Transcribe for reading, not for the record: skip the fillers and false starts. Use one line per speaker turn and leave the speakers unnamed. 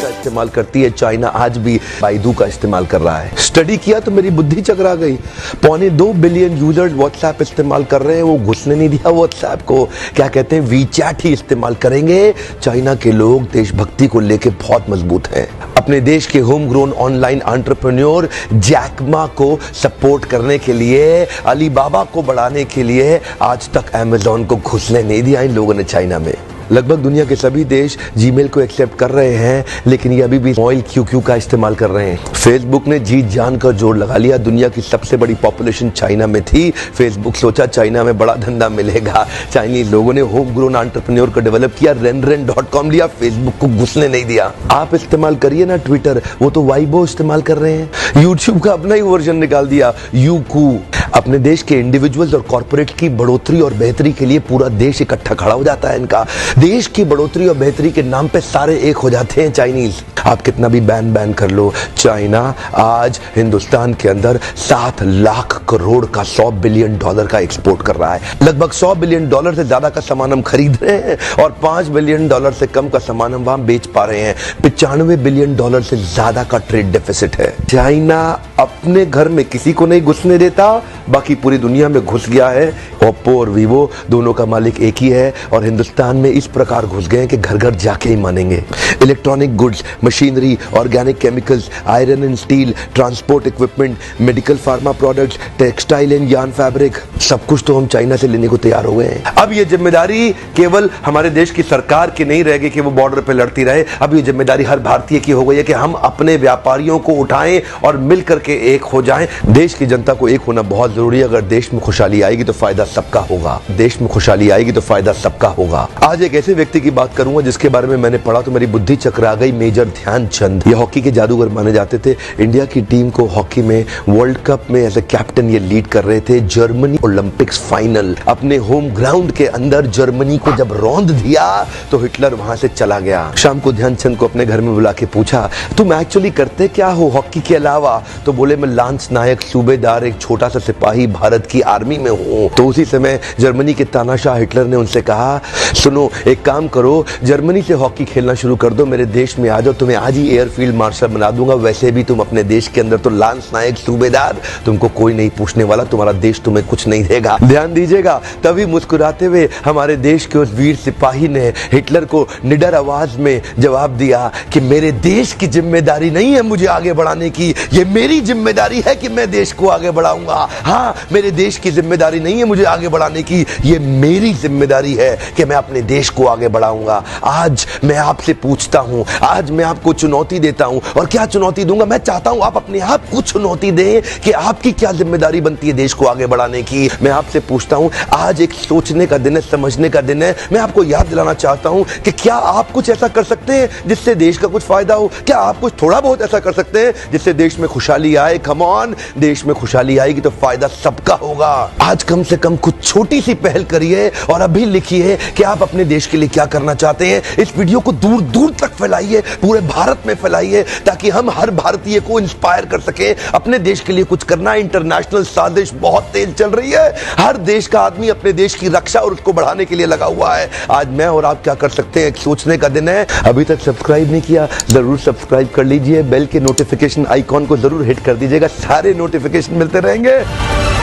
इस्तेमाल करती है, चाइना आज भी बाइडू का इस्तेमाल कर रहा है। स्टडी किया तो मेरी बुद्धि चकरा गई। 2.25 बिलियन यूजर्स व्हाट्सएप इस्तेमाल कर रहे हैं, वो घुसने नहीं दिया व्हाट्सएप को। क्या कहते हैं, वीचैट ही इस्तेमाल करेंगे। चाइना के लोग देशभक्ति को लेकर बहुत मजबूत हैं। अपने देश के home grown online entrepreneur Jack Ma को सपोर्ट करने के लिए, अलीबाबा को बढ़ाने के लिए आज तक अमेज़न को घुसने नहीं दिया इन लोगों ने चाइना में। लगभग दुनिया के सभी देश जीमेल को एक्सेप्ट कर रहे हैं, लेकिन ये अभी भी ऑयल क्यू का इस्तेमाल कर रहे हैं। फेसबुक ने जीत जान कर जोर लगा लिया। दुनिया की सबसे बड़ी पॉपुलेशन चाइना में थी। फेसबुक सोचा चाइना में बड़ा धंधा मिलेगा। चाइनीज लोगों ने होम ग्रोन एंटरप्रेन्योर को डेवलप किया, renren.com लिया, फेसबुक को घुसने नहीं दिया। आप इस्तेमाल करिए ना ट्विटर, वो तो वाइबो इस्तेमाल कर रहे हैं। यूट्यूब का अपना ही वर्जन निकाल दिया, यूकू। अपने देश के इंडिविजुअल्स और कॉर्पोरेट की बढ़ोतरी और बेहतरी के लिए पूरा देश इकट्ठा खड़ा हो जाता है इनका। देश की बढ़ोतरी और बेहतरी के नाम पे सारे एक हो जाते हैं चाइनीज। आप कितना भी बैन कर लो, चाइना आज हिंदुस्तान के अंदर 7 लाख करोड़ का $100 बिलियन का एक्सपोर्ट कर रहा है। लगभग $100 बिलियन से ज्यादा का सामान हम खरीद रहे हैं और $5 बिलियन से कम का सामान हम वहां बेच पा रहे हैं। $95 बिलियन से ज्यादा का ट्रेड डेफिसिट है। चाइना अपने घर में किसी को नहीं घुसने देता, बाकी पूरी दुनिया में घुस गया है। ओप्पो और वीवो दोनों का मालिक एक ही है और हिंदुस्तान में इस प्रकार घुस गए कि घर घर जाके ही मानेंगे। Electronic goods, machinery, organic chemicals, iron and steel, transport equipment, medical pharma products, textile and yarn fabric, सब कुछ तो हम चाइना से लेने को तैयार हो गए हैं। अब ये जिम्मेदारी केवल हमारे देश की सरकार की नहीं रहेगी कि वो बॉर्डर पे लड़ती रहे। अब ये जिम्मेदारी हर भारतीय की हो गई है कि हम अपने व्यापारियों को उठाएं और मिल करके एक हो जाएं। देश की जनता को एक होना बहुत जरूरी है। अगर देश में खुशहाली आएगी तो फायदा सबका होगा। देश में खुशहाली आएगी तो फायदा सबका होगा। आज एक ऐसे व्यक्ति की बात करूंगा जिसके बारे में मैंने पढ़ा तो मेरी बुद्धि चकरा गई। मेजर ध्यानचंद, ये हॉकी के जादूगर माने जाते थे। इंडिया की टीम को हॉकी में वर्ल्ड कप में एज ए कैप्टन ये लीड कर रहे थे। जर्मनी ओलंपिक्स फाइनल अपने होम ग्राउंड के अंदर जर्मनी को जब रौंद दिया तो हिटलर वहां से चला गया। शाम को ध्यानचंद को अपने घर में बुला के पूछा, तुम एक्चुअली करते क्या हो हॉकी के अलावा? तो बोले, मैं लांस नायक सूबेदार, एक छोटा सा सिपाही भारत की आर्मी में हूं। तो उसी समय जर्मनी के तानाशाह हिटलर ने उनसे कहा, सुनो एक काम करो, जर्मनी से हॉकी खेलना शुरू कर दो, मेरे देश में आ जाओ, तुम्हें आज ही एयरफील्ड मार्शल बना दूंगा। वैसे भी तुम अपने देश के अंदर तो लांस नायक सूबेदार, तुमको कोई नहीं पूछने वाला, तुम्हारा देश तुम्हें कुछ नहीं देगा। ध्यान दीजिएगा, तभी मुस्कुराते हुए हमारे देश के उस वीर सिपाही ने हिटलर को निडर आवाज में जवाब दिया कि मेरे देश की जिम्मेदारी नहीं है मुझे आगे बढ़ाने की, ये मेरी जिम्मेदारी है कि मैं देश को आगे बढ़ाऊंगा। हाँ, मेरे देश की जिम्मेदारी नहीं है मुझे आगे बढ़ाने की, ये मेरी जिम्मेदारी है कि मैं अपने देश को आगे बढ़ाऊंगा। आज मैं आपसे पूछता हूं, आज मैं आपको चुनौती देता हूं। और क्या चुनौती दूंगा? मैं चाहता हूं आप अपने आप को चुनौती दें कि आपकी क्या जिम्मेदारी बनती है देश को आगे बढ़ाने की। मैं आपसे पूछता हूं, आज एक सोचने का दिन है, समझने का दिन है। मैं आपको याद दिलाना चाहता हूं कि क्या आप कुछ ऐसा कर सकते हैं जिससे देश का कुछ फायदा हो? क्या आप कुछ थोड़ा बहुत ऐसा कर सकते हैं जिससे देश में खुशहाली आए? कम ऑन, देश में खुशहाली आएगी तो फायदा सबका होगा। आज कम से कम कुछ छोटी सी पहल करिए और अभी लिखिए कि आप अपने देश के लिए क्या करना चाहते हैं। इस वीडियो को दूर दूर तक फैलाइए, पूरे भारत में फैलाइए, ताकि हम हर भारतीय को इंस्पायर कर सके अपने देश के लिए कुछ करना। इंटरनेशनल साजिश बहुत तेज चल रही है। हर देश का आदमी अपने देश की रक्षा और उसको बढ़ाने के लिए लगा हुआ है। आज मैं और आप क्या कर सकते हैं, एक सोचने का दिन है। अभी तक सब्सक्राइब नहीं किया, जरूर सब्सक्राइब कर लीजिए। बेल के नोटिफिकेशन आइकॉन को जरूर हिट कर दीजिएगा, सारे नोटिफिकेशन मिलते रहेंगे।